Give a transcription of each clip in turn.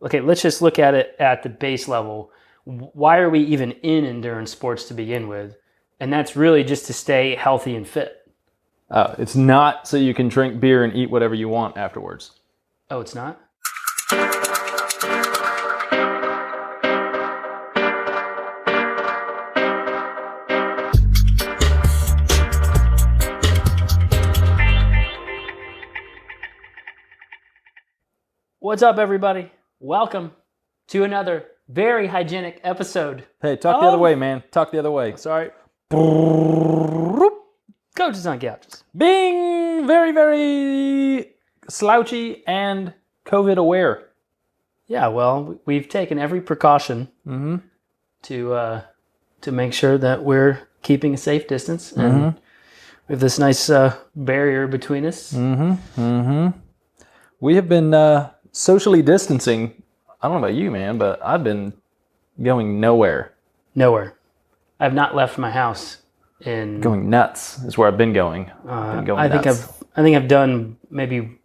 okay, let's just look at it at the base level. Why are we even in endurance sports to begin with? And that's really just to stay healthy and fit. It's not so you can drink beer and eat whatever you want afterwards. Oh, it's not? What's up, everybody? Welcome to another very hygienic episode. Hey, talk the other way, man. Talk the other way. Sorry. Coaches on couches. Being very, very slouchy and COVID aware. Yeah, well, we've taken every precaution to make sure that we're keeping a safe distance, and we have this nice barrier between us. We have been socially distancing. I don't know about you, man, but I've been going nowhere. Nowhere. I have not left my house in. Going nuts is where I've been going. I think I've done maybe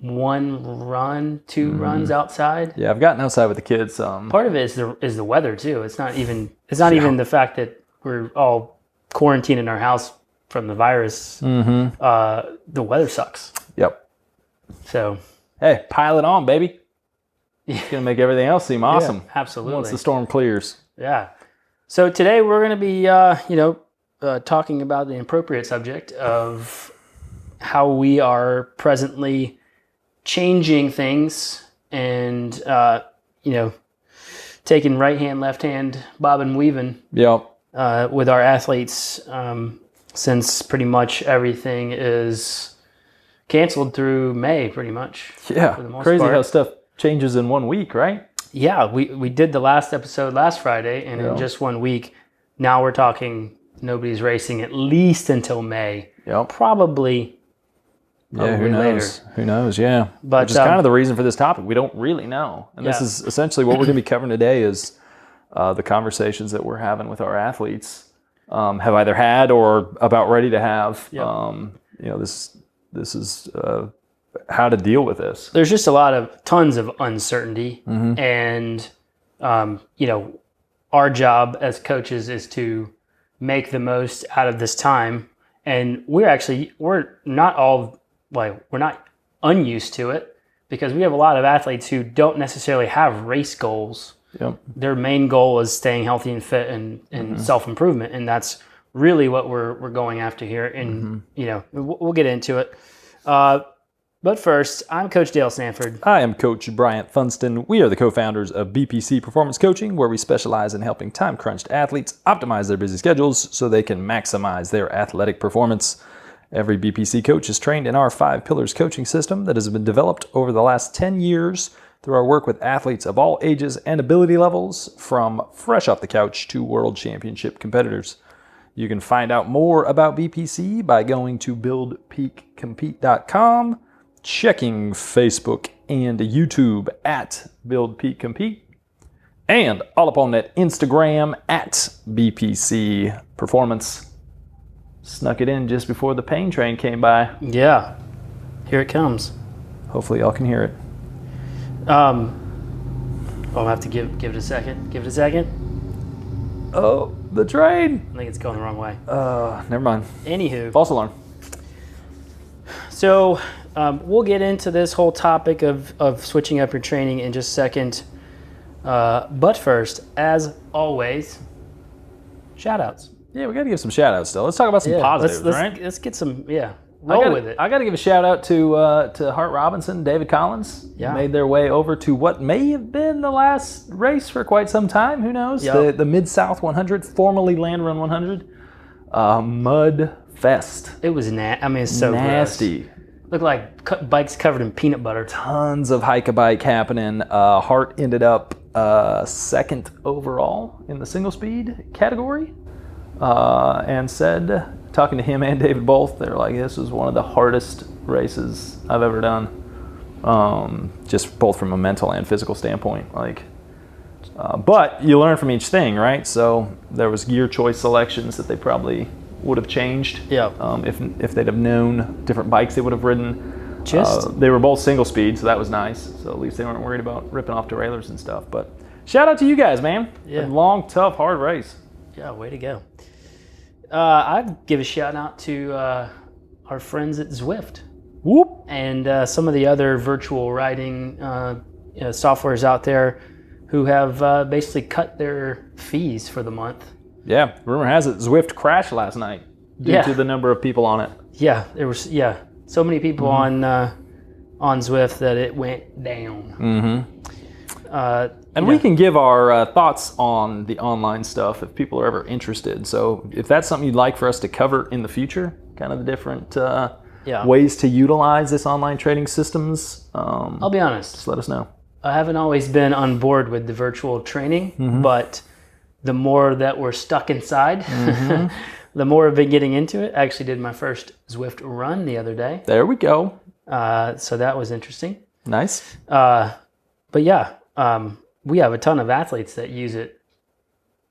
one run, two runs outside. Yeah, I've gotten outside with the kids. Part of it is the weather too. It's not even the fact that we're all quarantined in our house from the virus. The weather sucks. Yep. So. Hey, pile it on, baby. It's going to make everything else seem awesome. Yeah, absolutely. Once the storm clears. Yeah. So today we're going to be, talking about the appropriate subject of how we are presently changing things and, taking right hand, left hand, bobbing and weaving. Yep. With our athletes, since pretty much everything is canceled through May, pretty much. Yeah, for the most crazy part. how stuff changes in 1 week, right? Yeah, we did the last episode last Friday, and in just 1 week, now we're talking nobody's racing at least until May. Yep. Probably who knows? later. Who knows, yeah. But, which is kind of the reason for this topic. We don't really know. And this is essentially what we're going to be covering today is the conversations that we're having with our athletes have either had or about ready to have. Yep. This is how to deal with this. There's just tons of uncertainty, and our job as coaches is to make the most out of this time. And we're not unused to it, because we have a lot of athletes who don't necessarily have race goals. Yep. Their main goal is staying healthy and fit and self-improvement, and that's really what we're going after here. And we'll get into it. But first, I'm Coach Dale Sanford. I am Coach Bryant Funston. We are the co-founders of BPC Performance Coaching, where we specialize in helping time-crunched athletes optimize their busy schedules so they can maximize their athletic performance. Every BPC coach is trained in our 5 Pillars coaching system that has been developed over the last 10 years through our work with athletes of all ages and ability levels, from fresh off the couch to world championship competitors. You can find out more about BPC by going to buildpeakcompete.com, checking Facebook and YouTube at Build Peak Compete, and all up on that Instagram at BPC Performance. Snuck it in just before the pain train came by. Yeah, here it comes. Hopefully y'all can hear it. I'll have to give it a second. Give it a second. Oh, the train. I think it's going the wrong way. Never mind. Anywho. False alarm. So we'll get into this whole topic of switching up your training in just a second. But first, as always, shout-outs. Yeah, we got to give some shout-outs still. Let's talk about some positives, right? Let's get some, roll with it. I got to give a shout-out to Hart Robinson, David Collins. Yeah. Made their way over to what may have been the last race for quite some time. Who knows? Yep. The Midsouth 100, formerly Land Run 100. Mud fest. It was it's so nasty. Gross. Looked like bikes covered in peanut butter. Tons of hike-a-bike happening. Hart ended up second overall in the single speed category. And said, talking to him and David both, they're like, this was one of the hardest races I've ever done. Just both from a mental and physical standpoint. But you learn from each thing, right? So there was gear choice selections that they probably would have changed. Yeah. If they'd have known different bikes they would have ridden. They were both single speed, so that was nice. So at least they weren't worried about ripping off derailleurs and stuff. But shout out to you guys, man. Yeah. A long, tough, hard race. Yeah, way to go. I'd give a shout out to our friends at Zwift. Whoop. And some of the other virtual riding softwares out there who have basically cut their fees for the month. Yeah, rumor has it Zwift crashed last night due to the number of people on it. Yeah, there was so many people on Zwift that it went down. And we can give our thoughts on the online stuff if people are ever interested. So if that's something you'd like for us to cover in the future, kind of the different ways to utilize this online training systems, I'll be honest. Just let us know. I haven't always been on board with the virtual training, but the more that we're stuck inside, the more I've been getting into it. I actually did my first Zwift run the other day. There we go. So that was interesting. Nice. But yeah, we have a ton of athletes that use it.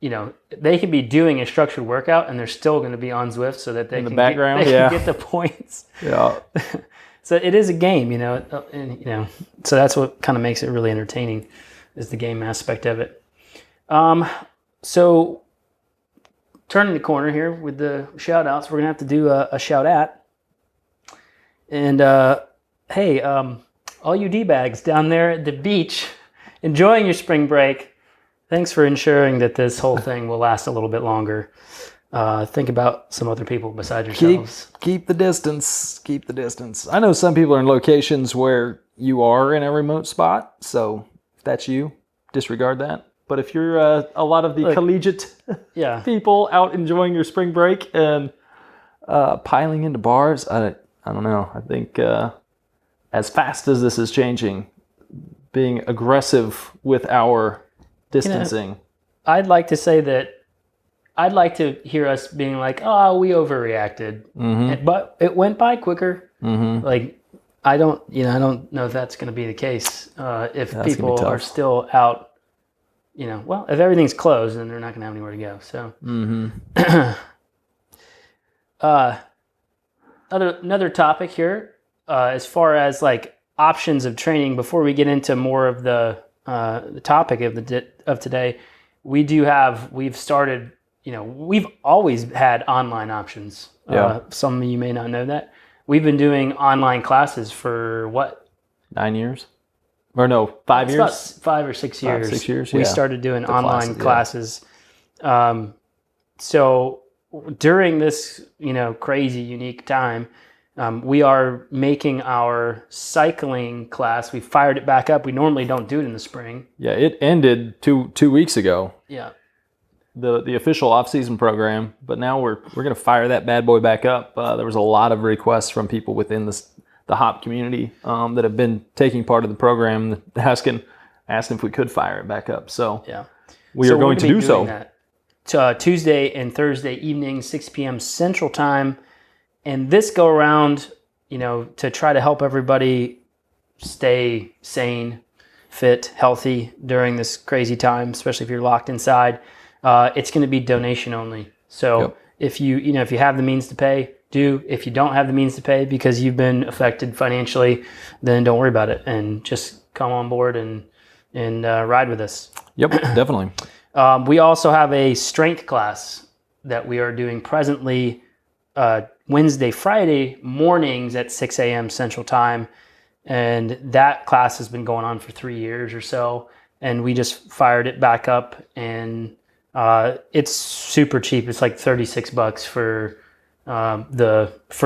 You know, they can be doing a structured workout and they're still going to be on Zwift so that they can get the points. Yeah. So it is a game, and, so that's what kind of makes it really entertaining is the game aspect of it. So turning the corner here with the shout outs, we're going to have to do a shout at. And hey, all you D-bags down there at the beach enjoying your spring break, thanks for ensuring that this whole thing will last a little bit longer. Think about some other people besides yourselves. Keep the distance. Keep the distance. I know some people are in locations where you are in a remote spot, so if that's you, disregard that. But if you're a lot of the collegiate people out enjoying your spring break and piling into bars, I don't know. I think as fast as this is changing, being aggressive with our distancing. I'd like to say that I'd like to hear us being like, oh, we overreacted. But it went by quicker. Like, I don't know if that's going to be the case. If people are still out, well, if everything's closed, then they're not going to have anywhere to go. So, another topic here, as far as like options of training, before we get into more of the topic of today, we've started. We've always had online options. Some of you may not know that. We've been doing online classes for what? 9 years? Or no, 5 years? About 5 or 6 years. 6 years, We started doing online classes. So during this, crazy, unique time, we are making our cycling class. We fired it back up. We normally don't do it in the spring. Yeah, it ended two weeks ago. Yeah. The official off-season program, but now we're going to fire that bad boy back up. There was a lot of requests from people within the hop community that have been taking part of the program, asking if we could fire it back up. So we are going to do so. That. Tuesday and Thursday evening, 6 p.m. Central Time, and this go around, to try to help everybody stay sane, fit, healthy during this crazy time, especially if you're locked inside. It's going to be donation only. So if you have the means to pay, do. If you don't have the means to pay because you've been affected financially, then don't worry about it and just come on board and ride with us. Yep, definitely. We also have a strength class that we are doing presently Wednesday, Friday mornings at 6 a.m. Central Time. And that class has been going on for 3 years or so. And we just fired it back up, and it's super cheap. It's like $36 for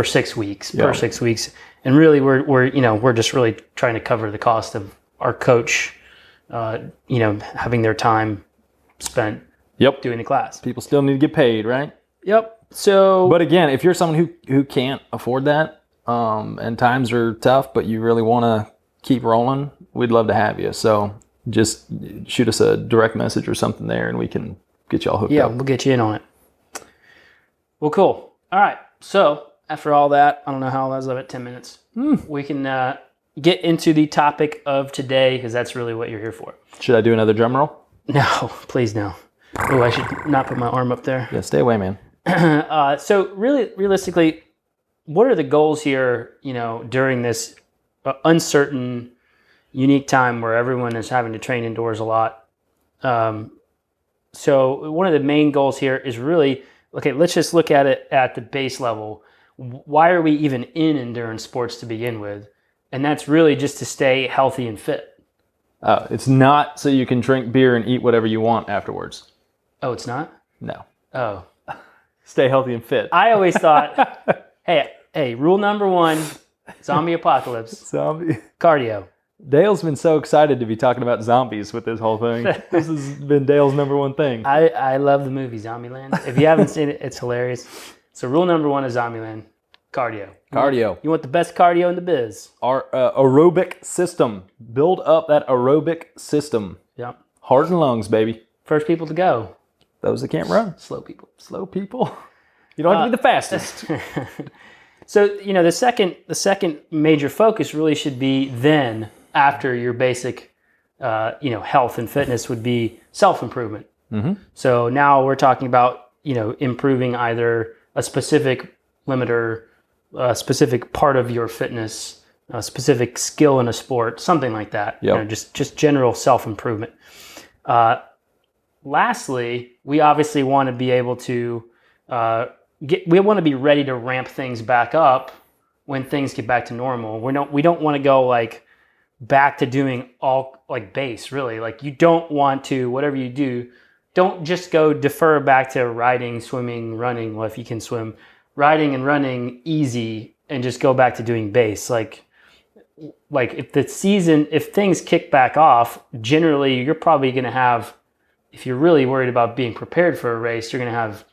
6 weeks, per 6 weeks. And really we're just really trying to cover the cost of our coach, having their time spent doing the class. People still need to get paid, right? Yep. So, but again, if you're someone who can't afford that, and times are tough, but you really want to keep rolling, we'd love to have you. So just shoot us a direct message or something there, and we can get y'all hooked up. Yeah, we'll get you in on it. Well, cool. All right. So after all that, I don't know how I was at 10 minutes. We can get into the topic of today, because that's really what you're here for. Should I do another drum roll? No, please no. Oh, I should not put my arm up there. Yeah, stay away, man. So really, realistically, what are the goals here, during this uncertain, unique time where everyone is having to train indoors a lot. So one of the main goals here is really, okay, let's just look at it at the base level. Why are we even in endurance sports to begin with? And that's really just to stay healthy and fit. It's not so you can drink beer and eat whatever you want afterwards. Oh, it's not? No. Oh. Stay healthy and fit. I always thought, hey, rule number 1, zombie apocalypse, Zombie. cardio. Dale's been so excited to be talking about zombies with this whole thing. This has been Dale's number 1 thing. I love the movie Zombieland. If you haven't seen it, it's hilarious. So rule number 1 is Zombieland, cardio. Cardio. You want the best cardio in the biz. Our aerobic system. Build up that aerobic system. Yep. Heart and lungs, baby. First people to go. Those that can't run. Slow people. Slow people. You don't have to be the fastest. So, the second major focus really should be then, after your basic, health and fitness, would be self-improvement. Mm-hmm. So now we're talking about, improving either a specific limiter, a specific part of your fitness, a specific skill in a sport, something like that. Yep. Just general self-improvement. Lastly, we obviously want to be able to we want to be ready to ramp things back up when things get back to normal. We don't want to go like back to doing all like base, really. Like, you don't want to, whatever you do, don't just go defer back to riding, swimming, running. Well, if you can swim, riding and running easy, and just go back to doing base. Like if things kick back off, generally you're probably going to have, if you're really worried about being prepared for a race, you're going to have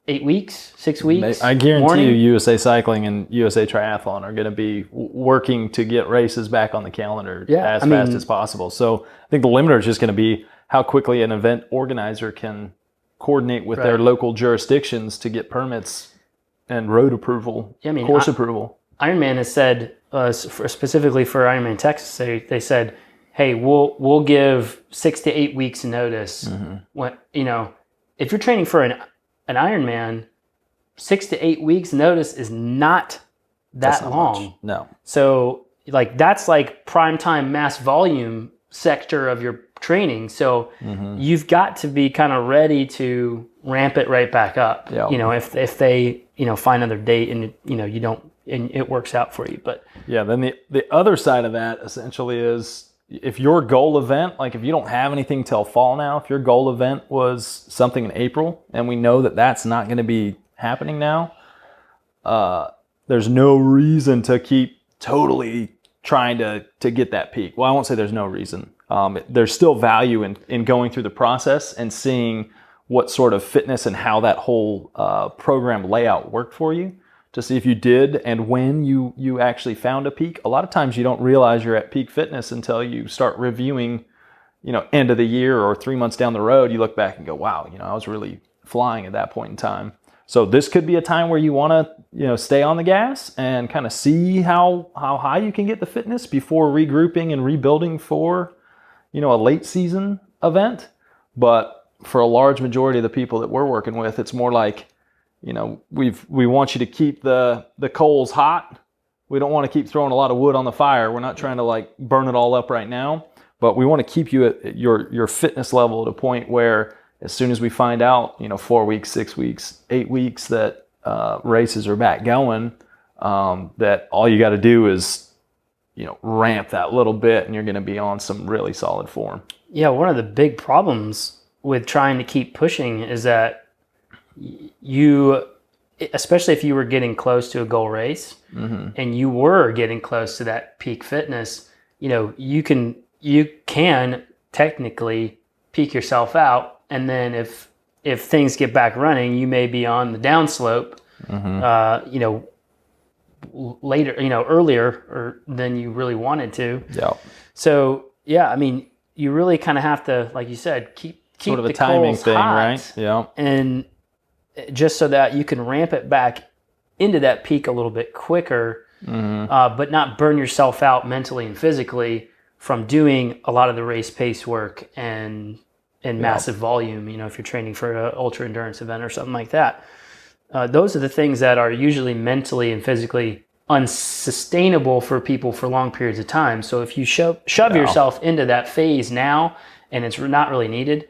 8 weeks, 6 weeks. I guarantee warning. you USA Cycling and USA Triathlon are going to be working to get races back on the calendar as fast as possible. So I think the limiter is just going to be how quickly an event organizer can coordinate with their local jurisdictions to get permits and road approval, course approval. Ironman has said, specifically for Ironman Texas, they said, hey, we'll give 6 to 8 weeks notice. Mm-hmm. When if you're training for an Ironman, 6 to 8 weeks notice is not that long. Much. No. So that's like prime time mass volume sector of your training. So you've got to be kind of ready to ramp it right back up. Yep. If they find another date and you don't, and it works out for you. But yeah, then the other side of that essentially is, if your goal event, like if you don't have anything till fall now, if your goal event was something in April, and we know that that's not going to be happening now, there's no reason to keep totally trying to get that peak. Well, I won't say there's no reason. There's still value in going through the process and seeing what sort of fitness and how that whole program layout worked for you, to see if you did and when you actually found a peak. A lot of times you don't realize you're at peak fitness until you start reviewing, end of the year or 3 months down the road. You look back and go, wow, I was really flying at that point in time. So this could be a time where you want to, stay on the gas and kind of see how high you can get the fitness before regrouping and rebuilding for, a late season event. But for a large majority of the people that we're working with, it's more like, we want you to keep the coals hot. We don't want to keep throwing a lot of wood on the fire. We're not trying to burn it all up right now, but we want to keep you at your fitness level at a point where, as soon as we find out, 4 weeks, 6 weeks, 8 weeks that races are back going, that all you got to do is, ramp that little bit, and you're going to be on some really solid form. Yeah, one of the big problems with trying to keep pushing is that you, especially if you were getting close to a goal race, and you were getting close to that peak fitness, you can technically peak yourself out, and then if things get back running, you may be on the downslope, later, earlier or than you really wanted to. Yeah. So yeah, you really kind of have to, like you said, keep sort of the a timing coals thing, hot, right? Yeah. And just so that you can ramp it back into that peak a little bit quicker, but not burn yourself out mentally and physically from doing a lot of the race pace work and massive volume. If you're training for an ultra endurance event or something like that, those are the things that are usually mentally and physically unsustainable for people for long periods of time. So if you shove yourself into that phase now and it's not really needed,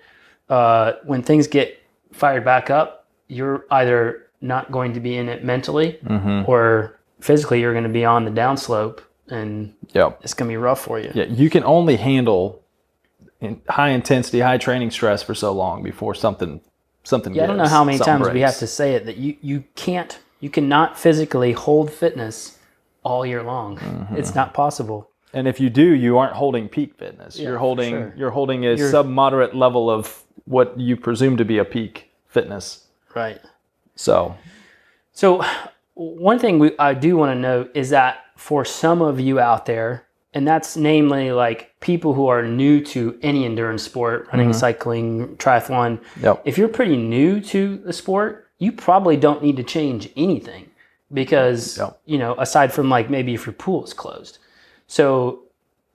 when things get fired back up, you're either not going to be in it mentally or physically you're going to be on the downslope, and it's going to be rough for you. Yeah, you can only handle high intensity, high training stress for so long before something I don't know how many times we have to say it, that you cannot physically hold fitness all year long. It's not possible. And if you do, you aren't holding peak fitness. You're holding a sub-moderate level of what you presume to be a peak fitness. Right. So one thing I do want to note is that for some of you out there, and that's namely like people who are new to any endurance sport, running, cycling, triathlon. If you're pretty new to the sport, you probably don't need to change anything because, aside from like maybe if your pool is closed. So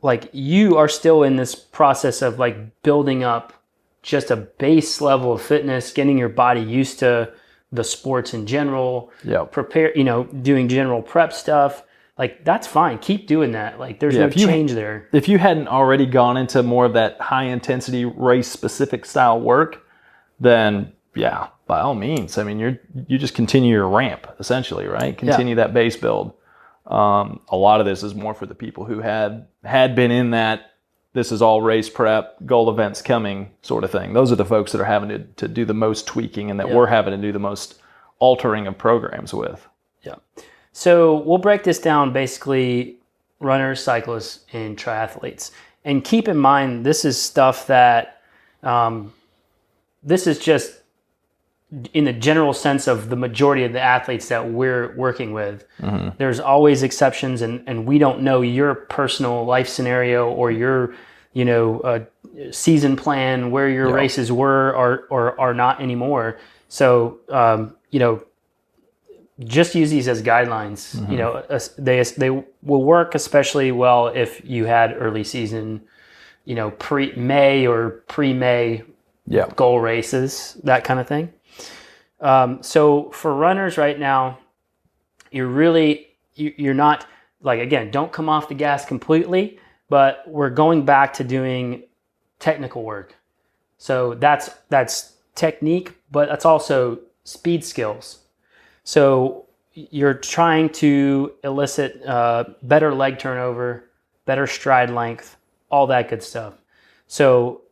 like you are still in this process of like building up just a base level of fitness, getting your body used to the sports in general, prepare, doing general prep stuff. Like that's fine. Keep doing that. Like there's no change there. If you hadn't already gone into more of that high intensity race specific style work, then by all means. I mean, you just continue your ramp essentially, right? Continue that base build. A lot of this is more for the people who had been in that this is all race prep, goal events coming sort of thing. Those are the folks that are having to do the most tweaking and that we're having to do the most altering of programs with. Yeah. So we'll break this down basically runners, cyclists, and triathletes. And keep in mind, this is stuff that, this is just in the general sense of the majority of the athletes that we're working with. There's always exceptions, and we don't know your personal life scenario or your, season plan, where your races were or are not anymore. So, just use these as guidelines. They will work especially well if you had early season, pre-May or pre-May goal races, that kind of thing. So for runners right now, you're not like, again, don't come off the gas completely, but we're going back to doing technical work. So that's technique, but that's also speed skills. So you're trying to elicit better leg turnover, better stride length, all that good stuff. So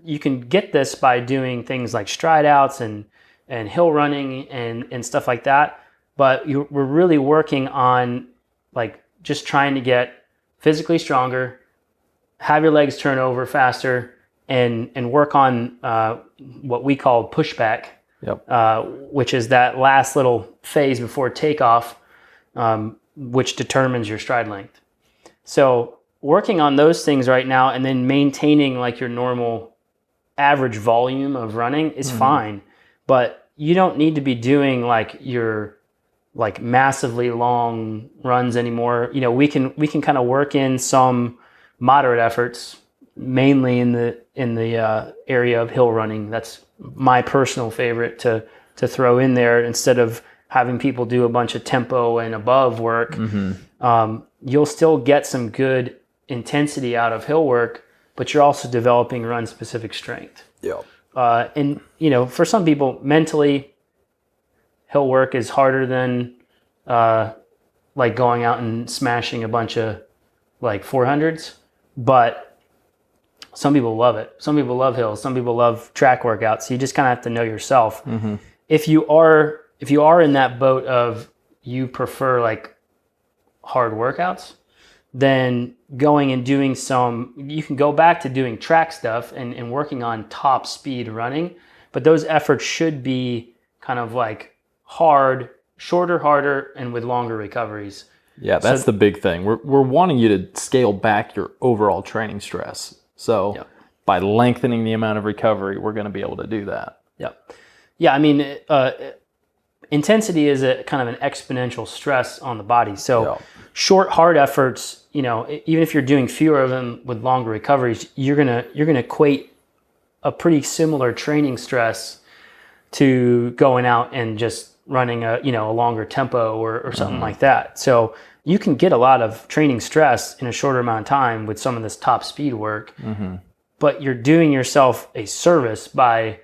you can get this by doing things like stride outs and hill running and stuff like that. But we're really working on like just trying to get physically stronger, have your legs turn over faster, and work on what we call pushback, which is that last little phase before takeoff, which determines your stride length. So working on those things right now and then maintaining like your normal average volume of running is fine. But you don't need to be doing like your like massively long runs anymore. We can kind of work in some moderate efforts, mainly in the area of hill running. That's my personal favorite to throw in there instead of having people do a bunch of tempo and above work. You'll still get some good intensity out of hill work, but you're also developing run specific strength. And for some people, mentally, hill work is harder than like going out and smashing a bunch of like 400s, but some people love it. Some people love hills. Some people love track workouts. So you just kind of have to know yourself. If you are in that boat of you prefer like hard workouts, then going and doing you can go back to doing track stuff and working on top speed running, but those efforts should be kind of like shorter, harder, and with longer recoveries. Yeah, that's the big thing. We're wanting you to scale back your overall training stress. So by lengthening the amount of recovery, we're going to be able to do that. Yeah, I mean, intensity is a kind of an exponential stress on the body. So short, hard efforts, even if you're doing fewer of them with longer recoveries, you're gonna equate a pretty similar training stress to going out and just running a longer tempo or something like that. So you can get a lot of training stress in a shorter amount of time with some of this top speed work, but you're doing yourself a service by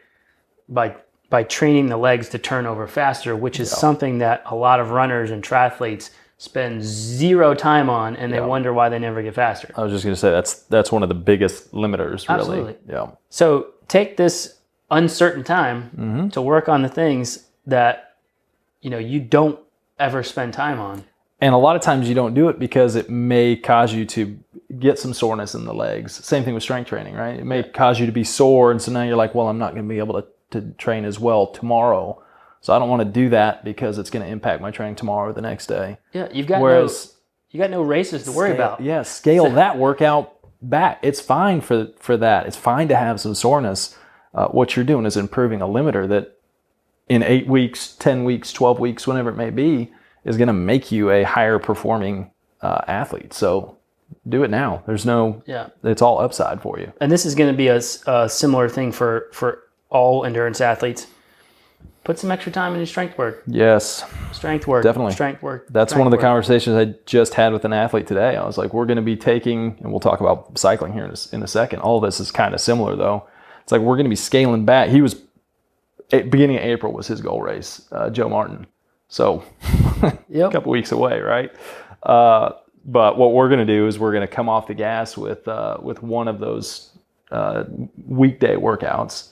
training the legs to turn over faster, which is something that a lot of runners and triathletes spend zero time on, and they wonder why they never get faster. I was just going to say that's one of the biggest limiters, really. Absolutely. Yeah. So take this uncertain time to work on the things that you don't ever spend time on. And a lot of times you don't do it because it may cause you to get some soreness in the legs. Same thing with strength training, right? It may cause you to be sore, and so now you're like, well, I'm not going to be able to train as well tomorrow. So I don't want to do that because it's going to impact my training tomorrow or the next day. Yeah, you got no races to worry about. Yeah, scale that workout back. It's fine for that. It's fine to have some soreness. What you're doing is improving a limiter that in 8 weeks, 10 weeks, 12 weeks, whenever it may be, is going to make you a higher performing athlete. So do it now. It's all upside for you. And this is going to be a similar thing for all endurance athletes. Put some extra time in your strength work. Yes. Strength work. Definitely. Strength work. That's one of the conversations I just had with an athlete today. I was like, we're going to be taking, and we'll talk about cycling here in a second. All of this is kind of similar, though. It's like we're going to be scaling back. He was, beginning of April was his goal race, Joe Martin. So a couple weeks away, right? But what we're going to do is we're going to come off the gas with one of those weekday workouts.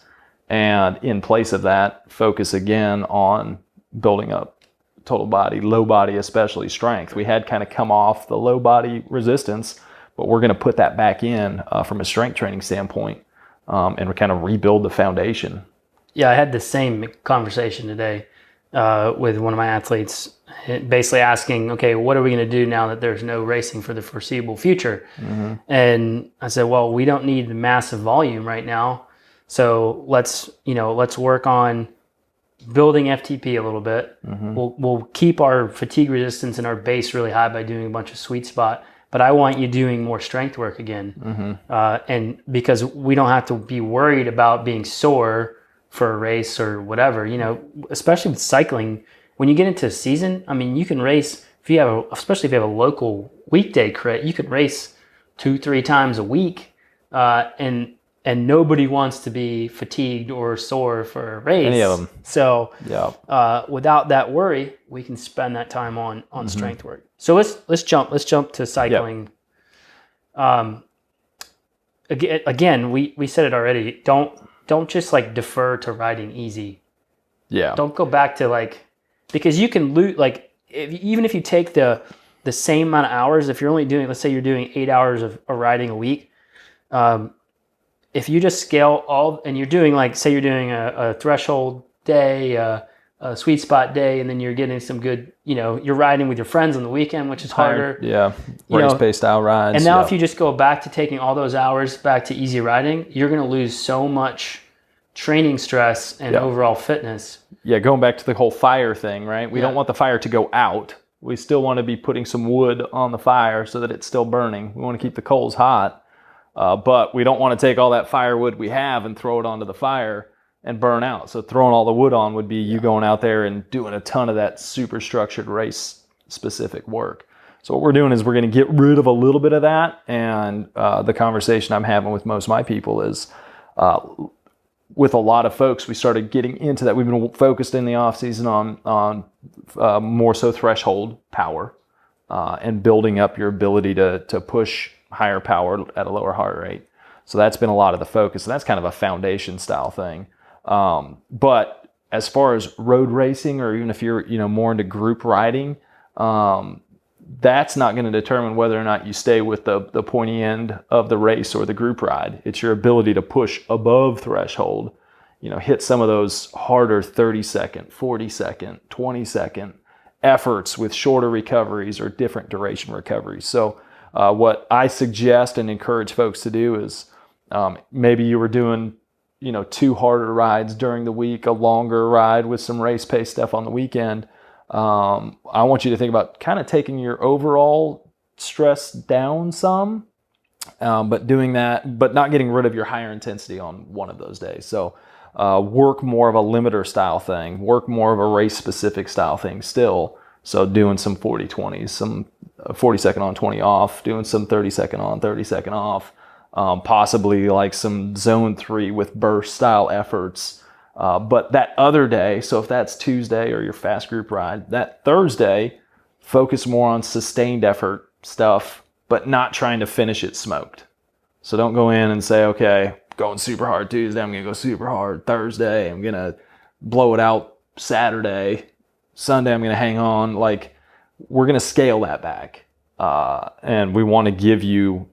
And in place of that, focus again on building up total body, low body, especially strength. We had kind of come off the low body resistance, but we're going to put that back in from a strength training standpoint and kind of rebuild the foundation. Yeah, I had the same conversation today with one of my athletes, basically asking, okay, what are we going to do now that there's no racing for the foreseeable future? And I said, well, we don't need massive volume right now. So let's work on building FTP a little bit. We'll keep our fatigue resistance and our base really high by doing a bunch of sweet spot, but I want you doing more strength work again. And because we don't have to be worried about being sore for a race or whatever, especially with cycling, when you get into a season, I mean, you can race, especially if you have a local weekday crit, you could race 2-3 times a week, and nobody wants to be fatigued or sore for a race. Any of them. So without that worry, we can spend that time on strength work. So let's jump to cycling. Again, we said it already. Don't just like defer to riding easy. Yeah. Don't go back to because you can lose, even if you take the same amount of hours, if you're only doing, let's say you're doing 8 hours of riding a week, if you just scale all, and you're doing say you're doing a threshold day, a sweet spot day, and then you're getting some good, you're riding with your friends on the weekend, which is harder. Yeah, race-based style rides. And now if you just go back to taking all those hours back to easy riding, you're going to lose so much training stress and overall fitness. Yeah, going back to the whole fire thing, right? We don't want the fire to go out. We still want to be putting some wood on the fire so that it's still burning. We want to keep the coals hot. But we don't want to take all that firewood we have and throw it onto the fire and burn out. So throwing all the wood on would be you going out there and doing a ton of that super structured race-specific work. So what we're doing is we're going to get rid of a little bit of that. And the conversation I'm having with most of my people is with a lot of folks, we started getting into that. We've been focused in the off-season on more so threshold power and building up your ability to push higher power at a lower heart rate. So that's been a lot of the focus, and that's kind of a foundation style thing. But as far as road racing, or even if you're more into group riding, that's not going to determine whether or not you stay with the pointy end of the race or the group ride. It's your ability to push above threshold, hit some of those harder 30-second, 40-second, 20-second efforts with shorter recoveries or different duration recoveries. So what I suggest and encourage folks to do is maybe you were doing, 2 harder rides during the week, a longer ride with some race pace stuff on the weekend. I want you to think about kind of taking your overall stress down some, but doing that, but not getting rid of your higher intensity on one of those days. So work more of a limiter style thing, work more of a race specific style thing still. So doing some 40-20s, some 40 second on, 20 off, doing some 30 second on, 30 second off, possibly like some zone 3 with burst style efforts. But that other day, so if that's Tuesday or your fast group ride, that Thursday, focus more on sustained effort stuff, but not trying to finish it smoked. So don't go in and say, okay, going super hard Tuesday, I'm going to go super hard Thursday, I'm going to blow it out Saturday, Sunday I'm going to hang on. Like, we're going to scale that back. And we want to give you,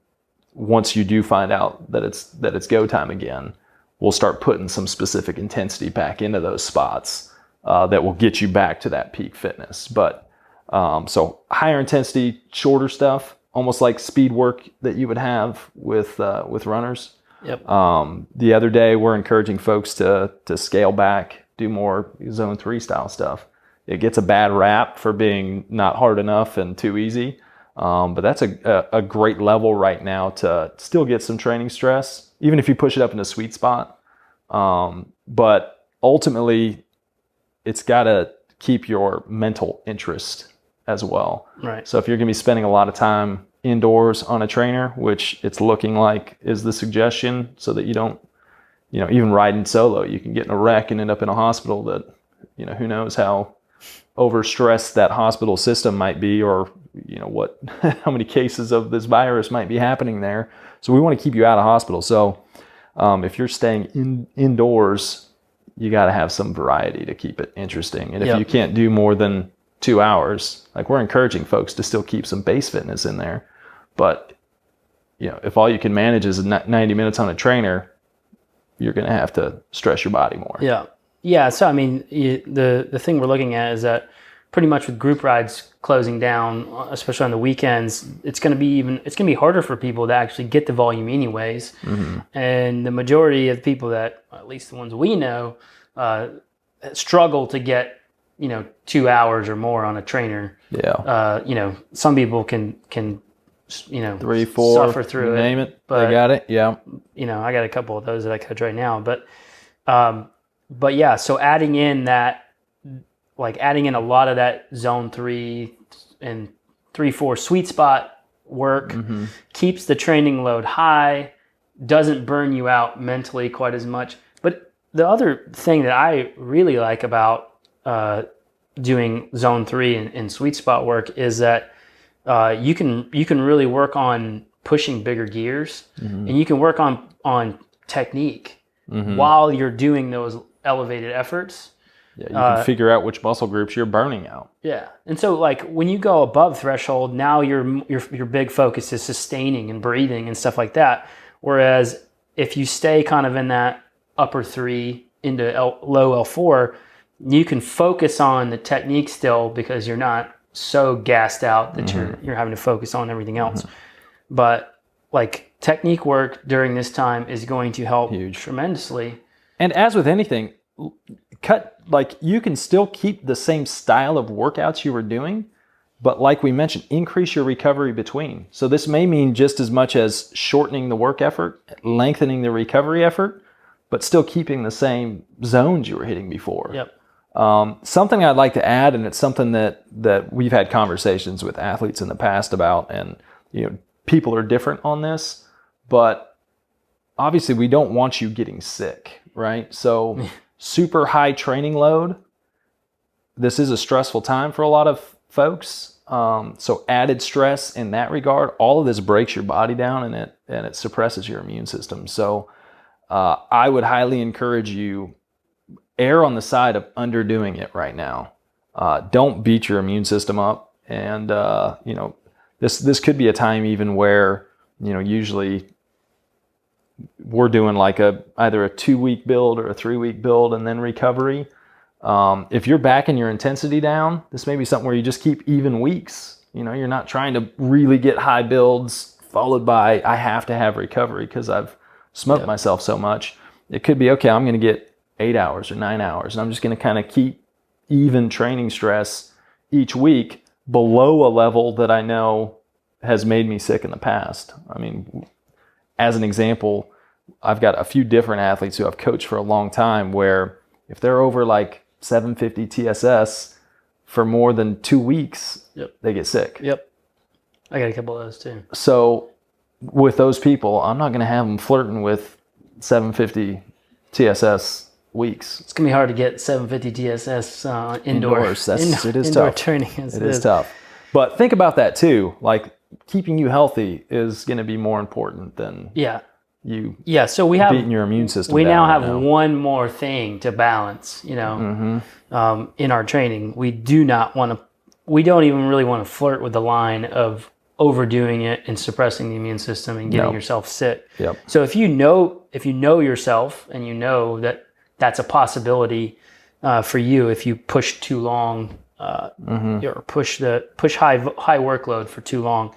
once you do find out that it's go time again, we'll start putting some specific intensity back into those spots that will get you back to that peak fitness. But so higher intensity, shorter stuff, almost like speed work that you would have with runners. Yep. The other day, we're encouraging folks to scale back, do more zone 3 style stuff. It gets a bad rap for being not hard enough and too easy. But that's a great level right now to still get some training stress, even if you push it up in a sweet spot. But ultimately, it's got to keep your mental interest as well. Right. So if you're going to be spending a lot of time indoors on a trainer, which it's looking like is the suggestion, so that you don't, even riding solo, you can get in a wreck and end up in a hospital that, who knows how overstressed that hospital system might be, or how many cases of this virus might be happening there. So we want to keep you out of hospital. So if you're staying indoors, you got to have some variety to keep it interesting. And if you can't do more than 2 hours, like, we're encouraging folks to still keep some base fitness in there. But if all you can manage is 90 minutes on a trainer, you're going to have to stress your body more. Yeah. So I mean, the thing we're looking at is that pretty much with group rides closing down, especially on the weekends, it's going to be harder for people to actually get the volume anyways. Mm-hmm. And the majority of people that, at least the ones we know, struggle to get 2 hours or more on a trainer. Yeah. Some people can 3, 4, suffer through it. Name it. But, they got it. Yeah. I got a couple of those that I coach right now, but yeah, so adding in a lot of that zone 3 and 3, 4 sweet spot work, mm-hmm. keeps the training load high, doesn't burn you out mentally quite as much. But the other thing that I really like about doing zone 3 and sweet spot work is that you can really work on pushing bigger gears, mm-hmm. and you can work on technique, mm-hmm. while you're doing those elevated efforts. Yeah, you can figure out which muscle groups you're burning out. Yeah, and so like when you go above threshold, now your big focus is sustaining and breathing and stuff like that. Whereas if you stay kind of in that upper 3 into low L4, you can focus on the technique still, because you're not so gassed out that mm-hmm. you're having to focus on everything else. Mm-hmm. But like technique work during this time is going to help tremendously. And as with anything, you can still keep the same style of workouts you were doing, but like we mentioned, increase your recovery between. So this may mean just as much as shortening the work effort, lengthening the recovery effort, but still keeping the same zones you were hitting before. Yep. Something I'd like to add, and it's something that we've had conversations with athletes in the past about, and people are different on this, but obviously we don't want you getting sick, right? So super high training load, this is a stressful time for a lot of folks. So added stress in that regard, all of this breaks your body down, and it suppresses your immune system. So I would highly encourage you, err on the side of underdoing it right now. Don't beat your immune system up. And, this could be a time even where, usually we're doing like either a 2-week build or a 3-week build and then recovery. If you're backing your intensity down, this may be something where you just keep even weeks. You're not trying to really get high builds followed by, I have to have recovery because I've smoked myself so much. It could be, okay, I'm going to get 8 hours or 9 hours, and I'm just going to kind of keep even training stress each week below a level that I know has made me sick in the past. I mean, as an example, I've got a few different athletes who I've coached for a long time where if they're over like 750 TSS for more than 2 weeks, they get sick. Yep. I got a couple of those too. So with those people, I'm not going to have them flirting with 750 TSS weeks. It's going to be hard to get 750 TSS indoors. It is indoor tough. training. It is tough. But think about that too. Like keeping you healthy is going to be more important than you so we have beating your immune system. We now have one more thing to balance, in our training. We don't even really want to flirt with the line of overdoing it and suppressing the immune system and getting yourself sick. Yep. So if you know yourself and you know that that's a possibility for you if you push too long or push high workload for too long,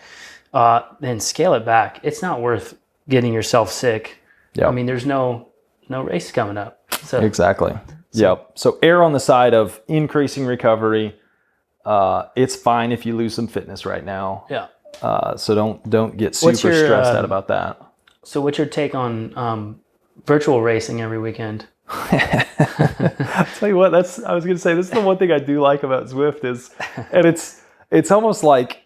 then scale it back. It's not worth getting yourself sick. Yep. I mean, there's no race coming up. So exactly. So err on the side of increasing recovery. It's fine if you lose some fitness right now. Yeah. So don't get super stressed out about that. So what's your take on virtual racing every weekend? I'll tell you what, I was going to say, this is the one thing I do like about Zwift is, and it's almost like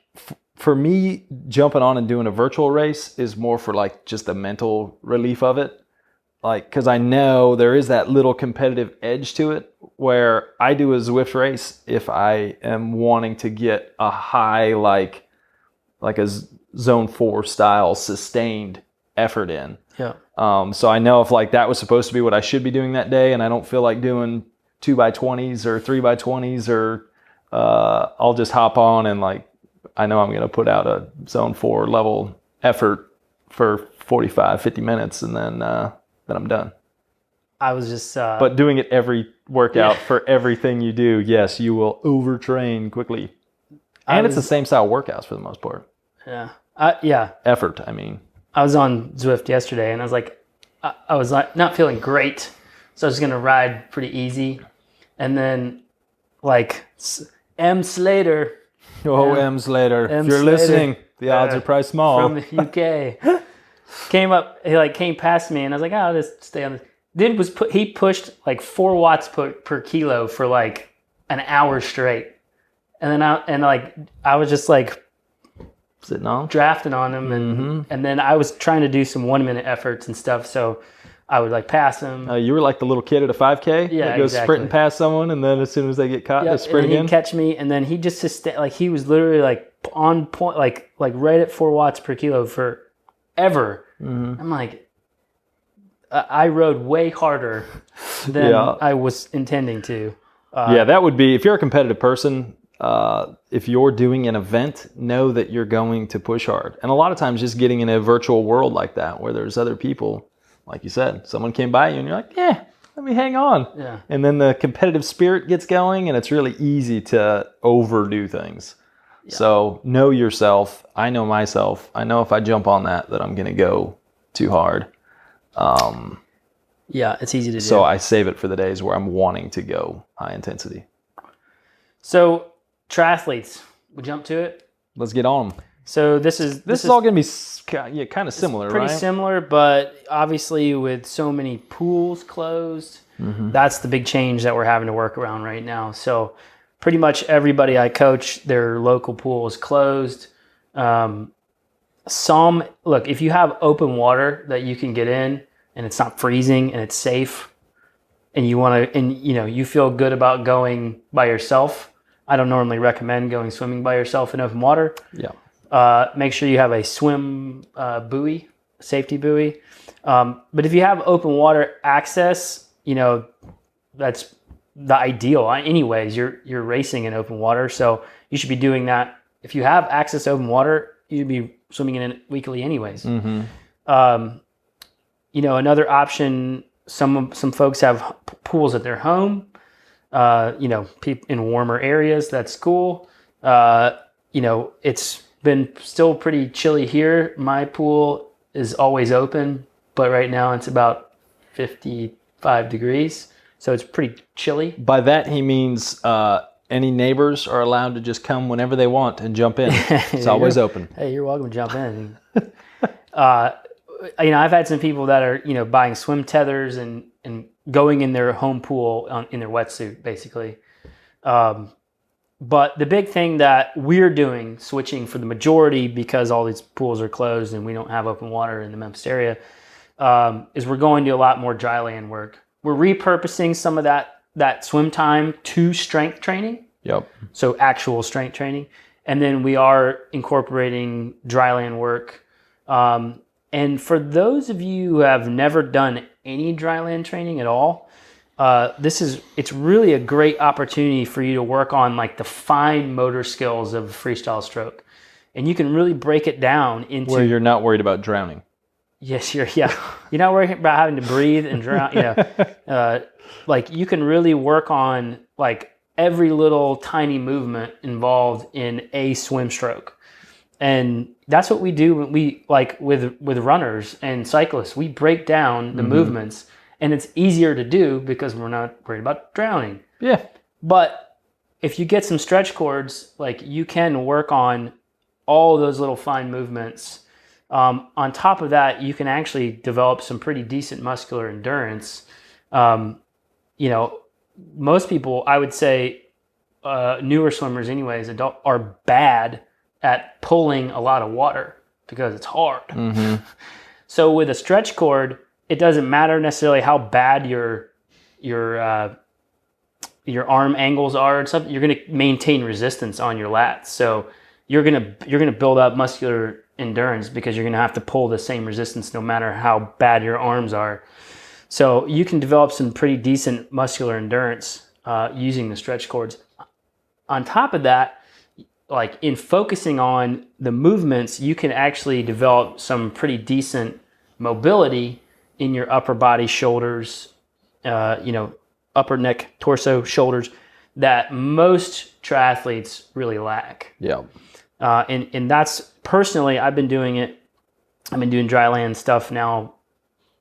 for me, jumping on and doing a virtual race is more for like just the mental relief of it. Like, because I know there is that little competitive edge to it where I do a Zwift race if I am wanting to get a high, like a zone 4 style sustained effort in. Yeah. So I know if like that was supposed to be what I should be doing that day and I don't feel like doing 2x20s or 3x20s or I'll just hop on and like, I know I'm going to put out a zone 4 level effort for 45, 50 minutes and then I'm done. I was just... but doing it every workout for everything you do, yes, you will overtrain quickly. And it's the same style workouts for the most part. Yeah. Effort, I mean. I was on Zwift yesterday and I was like, not feeling great. So I was going to ride pretty easy. And then like M. Slater... M. Slater. If you're listening, the odds are probably small. From the UK. Came past me and I was like, I'll just stay on this. He pushed like 4 watts per kilo for like an hour straight. And then I was just like sitting on drafting on him and then I was trying to do some 1-minute efforts and stuff. So I would like pass him. You were like the little kid at a 5K that goes sprinting past someone, and then as soon as they get caught, they sprint again. He'd catch me, and then he just like he was literally like on point, like right at 4 watts per kilo forever. I'm like, I rode way harder than I was intending to. That would be, if you're a competitive person, if you're doing an event, know that you're going to push hard. And a lot of times just getting in a virtual world like that, where there's other people, like you said, someone came by you and you're like, let me hang on. Yeah. And then the competitive spirit gets going and it's really easy to overdo things. Yeah. So know yourself. I know myself. I know if I jump on that I'm going to go too hard. It's easy to do. So I save it for the days where I'm wanting to go high intensity. So triathletes, we jump to it. Let's get on them. So this is all going to be kind of similar, pretty right? similar, but obviously with so many pools closed, that's the big change that we're having to work around right now. So pretty much everybody I coach, their local pool is closed. Look, if you have open water that you can get in and it's not freezing and it's safe and you feel good about going by yourself, I don't normally recommend going swimming by yourself in open water. Yeah. Make sure you have a swim buoy, safety buoy. But if you have open water access, that's the ideal. Anyways, you're racing in open water, so you should be doing that. If you have access to open water, you'd be swimming in it weekly anyways. Another option, some folks have pools at their home, in warmer areas. That's cool. It's been still pretty chilly here. My pool is always open, but right now it's about 55 degrees. So it's pretty chilly. By that, he means any neighbors are allowed to just come whenever they want and jump in. It's always open. Hey, you're welcome to jump in. I've had some people that are, buying swim tethers and going in their home pool in their wetsuit, basically. But the big thing that we're doing, switching for the majority, because all these pools are closed and we don't have open water in the Memphis area, is we're going to a lot more dry land work. We're repurposing some of that swim time to strength training. Yep. So actual strength training. And then we are incorporating dry land work. And for those of you who have never done any dry land training at all, it's really a great opportunity for you to work on like the fine motor skills of freestyle stroke. And you can really break it down into where you're not worried about drowning. Yes, you're not worried about having to breathe and drown. Like you can really work on like every little tiny movement involved in a swim stroke. And that's what we do when we like with runners and cyclists. We break down the movements, and it's easier to do because we're not worried about drowning. Yeah. But if you get some stretch cords, like you can work on all those little fine movements. On top of that, you can actually develop some pretty decent muscular endurance. Most people, I would say, newer swimmers anyways, are bad at pulling a lot of water because it's hard. So with a stretch cord, it doesn't matter necessarily how bad your arm angles are and stuff. You're going to maintain resistance on your lats. So you're going to build up muscular endurance because you're going to have to pull the same resistance no matter how bad your arms are. So you can develop some pretty decent muscular endurance using the stretch cords. On top of that, like in focusing on the movements, you can actually develop some pretty decent mobility in your upper body, shoulders, upper neck, torso, shoulders that most triathletes really lack. Yeah. And that's personally, I've been doing it. I've been doing dry land stuff now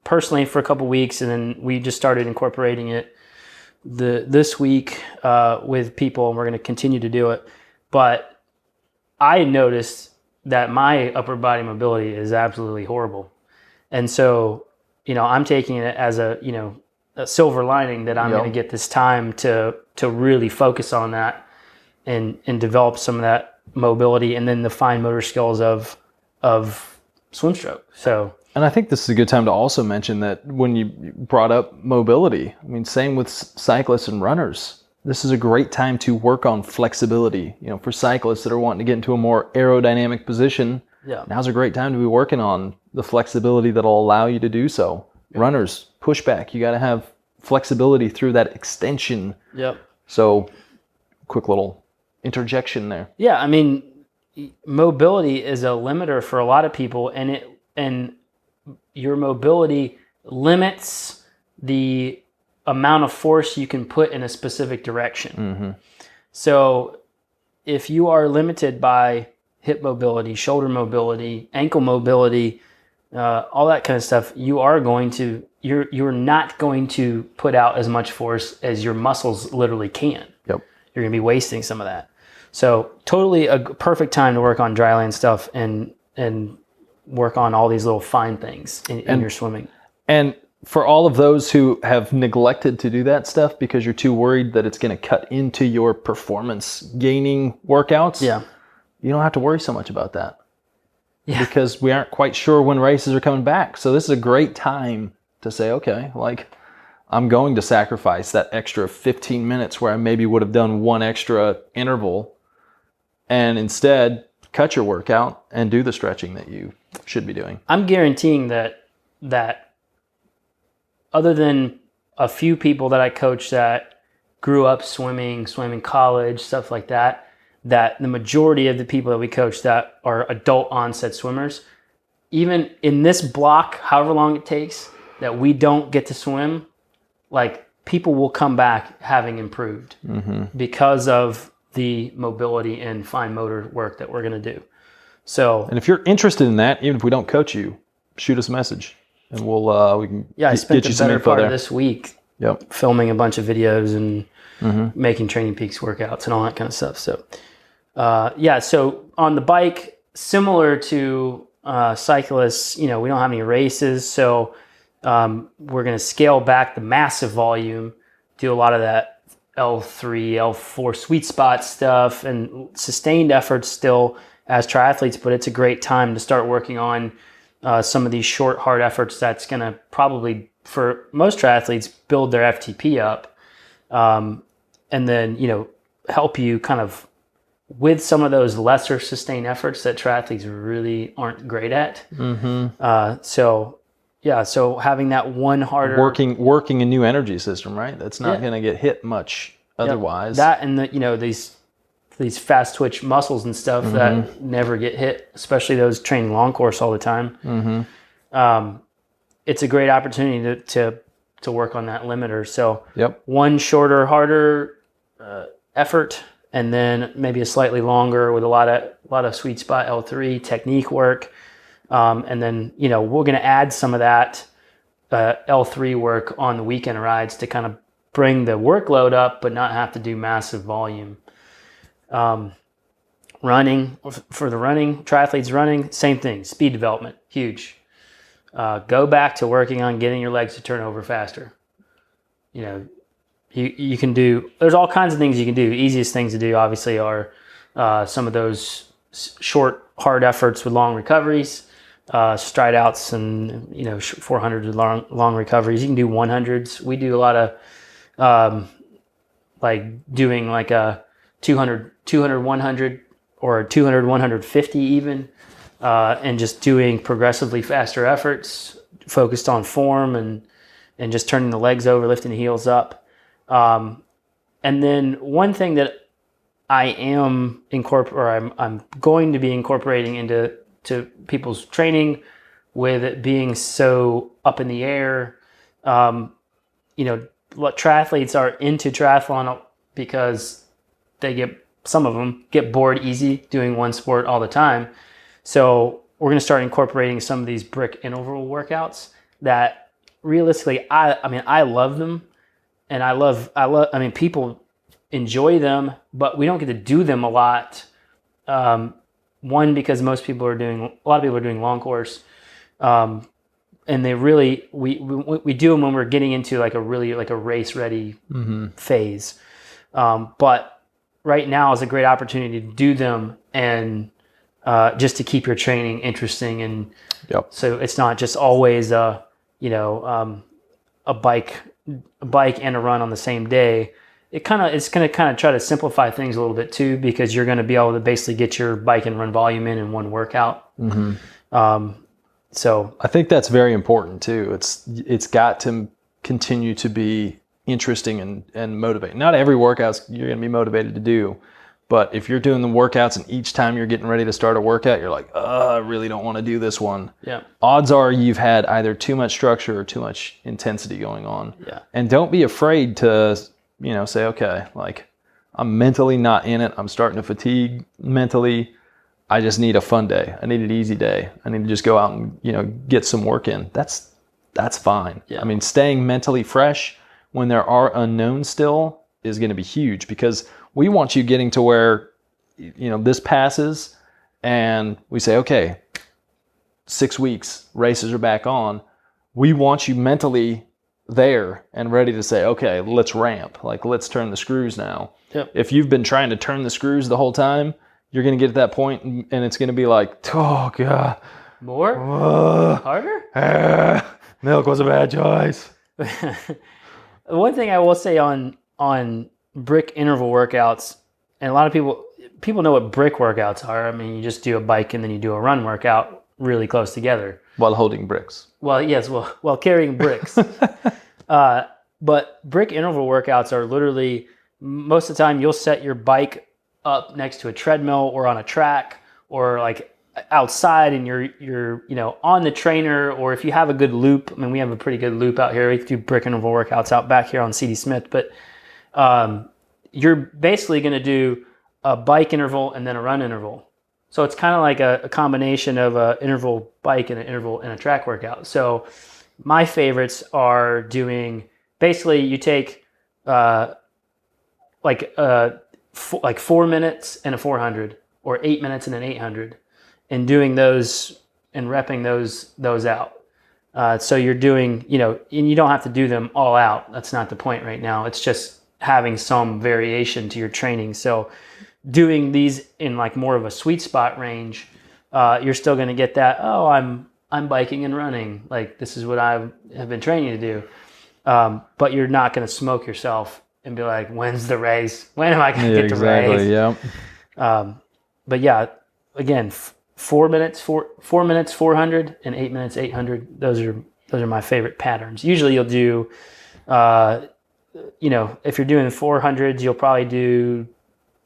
personally for a couple weeks, and then we just started incorporating it this week with people, and we're going to continue to do it. But I noticed that my upper body mobility is absolutely horrible. And so, I'm taking it as a silver lining that I'm going to get this time to really focus on that and develop some of that mobility and then the fine motor skills of swim stroke. So, and I think this is a good time to also mention that when you brought up mobility, I mean, same with cyclists and runners. This is a great time to work on flexibility. For cyclists that are wanting to get into a more aerodynamic position, now's a great time to be working on the flexibility that'll allow you to do so. Runners, pushback, you got to have flexibility through that extension. Yep. So, quick little interjection there. Yeah, I mean, mobility is a limiter for a lot of people, and your mobility limits the amount of force you can put in a specific direction. So if you are limited by hip mobility, shoulder mobility, ankle mobility, all that kind of stuff, you're not going to put out as much force as your muscles literally can. Yep. You're going to be wasting some of that. So totally a perfect time to work on dry land stuff and work on all these little fine things in your swimming. And for all of those who have neglected to do that stuff because you're too worried that it's going to cut into your performance gaining workouts, you don't have to worry so much about that. Yeah. Because we aren't quite sure when races are coming back. So this is a great time to say, okay, like I'm going to sacrifice that extra 15 minutes where I maybe would have done one extra interval and instead cut your workout and do the stretching that you should be doing. I'm guaranteeing that other than a few people that I coach that grew up swimming college, stuff like that the majority of the people that we coach that are adult onset swimmers, even in this block, however long it takes that we don't get to swim, like people will come back having improved because of the mobility and fine motor work that we're going to do. So, and if you're interested in that, even if we don't coach you, shoot us a message. And we can I spent get you the some better info part there. of this week filming a bunch of videos and making Training Peaks workouts and all that kind of stuff. So, so on the bike, similar to cyclists, we don't have any races, so we're going to scale back the massive volume, do a lot of that L3, L4 sweet spot stuff, and sustained efforts still as triathletes, but it's a great time to start working on some of these short, hard efforts that's going to probably, for most triathletes, build their FTP up, and then, help you kind of with some of those lesser sustained efforts that triathletes really aren't great at. So having that one harder working a new energy system, right? That's not going to get hit much otherwise. That and these fast twitch muscles and stuff that never get hit, especially those training long course all the time. It's a great opportunity to work on that limiter. So one shorter, harder effort, and then maybe a slightly longer with a lot of sweet spot L3 technique work. And then, we're going to add some of that L3 work on the weekend rides to kind of bring the workload up, but not have to do massive volume. Running, for the running, triathletes running, same thing, speed development, huge. Go back to working on getting your legs to turn over faster. You can do, there's all kinds of things you can do. Easiest things to do, obviously, are some of those short, hard efforts with long recoveries, stride outs and, 400 with long recoveries. You can do 100s. We do a lot of doing like a 200, 100 or 200, 150 even, and just doing progressively faster efforts focused on form and just turning the legs over, lifting the heels up. And then one thing that I am I'm going to be incorporating into people's training, with it being so up in the air. Triathletes are into triathlon because some of them get bored easy doing one sport all the time. So we're going to start incorporating some of these brick interval workouts that realistically, I love them. And people enjoy them, but we don't get to do them a lot. One, because a lot of people are doing long course. And they really, we do them when we're getting into like a race ready phase. But right now is a great opportunity to do them and just to keep your training interesting. And so it's not just always a bike and a run on the same day. It's going to kind of try to simplify things a little bit too, because you're going to be able to basically get your bike and run volume in one workout. So I think that's very important too. It's got to continue to be interesting and motivating. Not every workout you're going to be motivated to do, but if you're doing the workouts and each time you're getting ready to start a workout, you're like, I really don't want to do this one. Odds are you've had either too much structure or too much intensity going on. And don't be afraid to, say, okay, like I'm mentally not in it. I'm starting to fatigue mentally. I just need a fun day. I need an easy day. I need to just go out and, get some work in. That's fine. Staying mentally fresh when there are unknowns still is going to be huge, because we want you getting to where, this passes and we say, okay, 6 weeks, races are back on. We want you mentally there and ready to say, okay, let's ramp. Like, let's turn the screws now. If you've been trying to turn the screws the whole time, you're going to get to that point and it's going to be like, oh, God. More? Harder? Milk was a bad choice. One thing I will say on brick interval workouts, and a lot of people know what brick workouts are. You just do a bike and then you do a run workout really close together. While holding bricks. Well, yes, while carrying bricks. But brick interval workouts are literally, most of the time you'll set your bike up next to a treadmill or on a track or like outside, and you're on the trainer, or if you have a good loop. We have a pretty good loop out here. We do brick interval workouts out back here on CD Smith, but you're basically going to do a bike interval and then a run interval. So it's kind of like a combination of an interval bike and an interval and a track workout. So my favorites are doing, basically you take like 4 minutes and a 400, or 8 minutes and an 800, and doing those and repping those out. So you're doing, and you don't have to do them all out. That's not the point right now. It's just having some variation to your training. So doing these in like more of a sweet spot range, you're still going to get that, oh, I'm biking and running. Like, this is what I have been training to do. But you're not going to smoke yourself and be like, when's the race? When am I going to get to race? Yeah. But yeah, again, 4 minutes, 400, and 8 minutes, 800. Those are my favorite patterns. Usually you'll do, if you're doing 400s, you'll probably do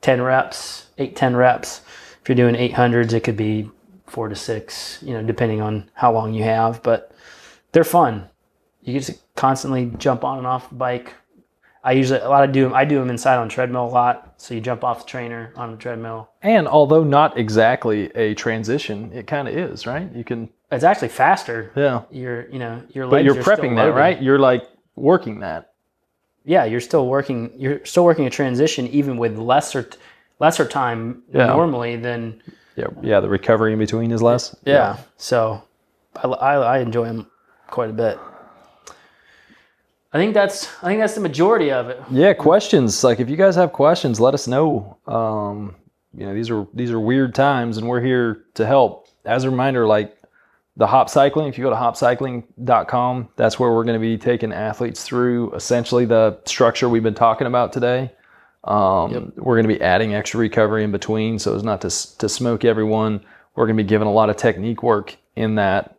10 reps, 10 reps. If you're doing 800s, it could be 4 to 6, depending on how long you have. But they're fun. You can just constantly jump on and off the bike. I do them inside on treadmill a lot. So you jump off the trainer on the treadmill. And although not exactly a transition, it kind of is, right? It's actually faster. Yeah. Your legs. But you're are prepping still that, loaded. right? You're like working that. Yeah, you're still working a transition even with lesser time normally than. Yeah. The recovery in between is less. Yeah. So I enjoy them quite a bit. I think that's the majority of it. Yeah, questions. Like, if you guys have questions, let us know. These are weird times, and we're here to help. As a reminder, like the Hop Cycling, if you go to hopcycling.com, that's where we're going to be taking athletes through essentially the structure we've been talking about today. We're going to be adding extra recovery in between, so as not to smoke everyone. We're going to be giving a lot of technique work in that.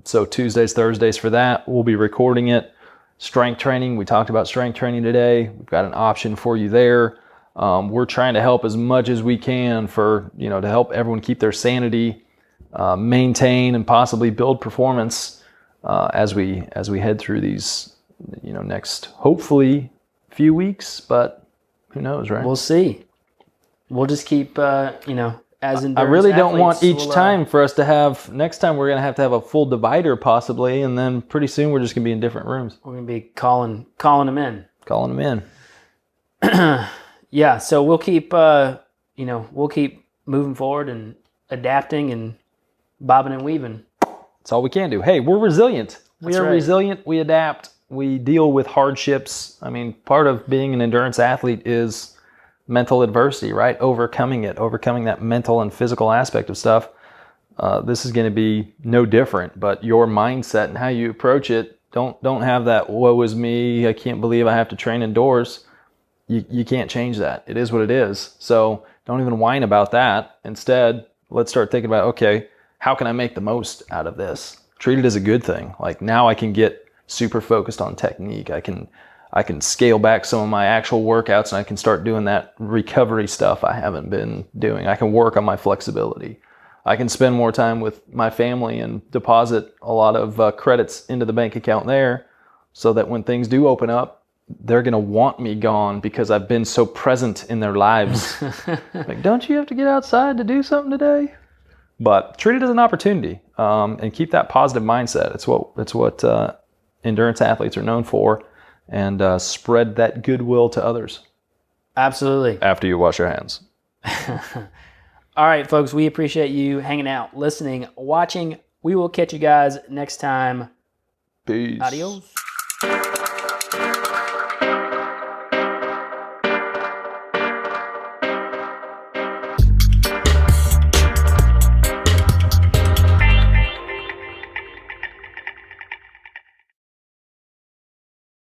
So Tuesdays, Thursdays for that, we'll be recording it. Strength training, we talked about strength training today. We've got an option for you there. We're trying to help as much as we can to help everyone keep their sanity, maintain and possibly build performance as we head through these next hopefully few weeks, but who knows, right? We'll see. We'll just keep as endurance I really don't want athletes, each time for us to have, next time we're going to have a full divider possibly, and then pretty soon we're just going to be in different rooms. We're going to be calling them in. Calling them in. Yeah, so we'll keep moving forward and adapting and bobbing and weaving. That's all we can do. Hey, we're resilient. We are right. resilient. We adapt. We deal with hardships. I mean, part of being an endurance athlete is mental adversity, right? Overcoming that mental and physical aspect of stuff. This is going to be no different, but your mindset and how you approach it, don't have that, woe is me, I can't believe I have to train indoors. You can't change that. It is what it is. So don't even whine about that. Instead, let's start thinking about, okay, how can I make the most out of this? Treat it as a good thing. Like, now I can get super focused on technique. I can scale back some of my actual workouts, and I can start doing that recovery stuff I haven't been doing. I can work on my flexibility. I can spend more time with my family and deposit a lot of credits into the bank account there, so that when things do open up, they're going to want me gone because I've been so present in their lives. Like, don't you have to get outside to do something today? But treat it as an opportunity, and keep that positive mindset. It's what endurance athletes are known for. And spread that goodwill to others. Absolutely. After you wash your hands. All right, folks, we appreciate you hanging out, listening, watching. We will catch you guys next time. Peace. Adios.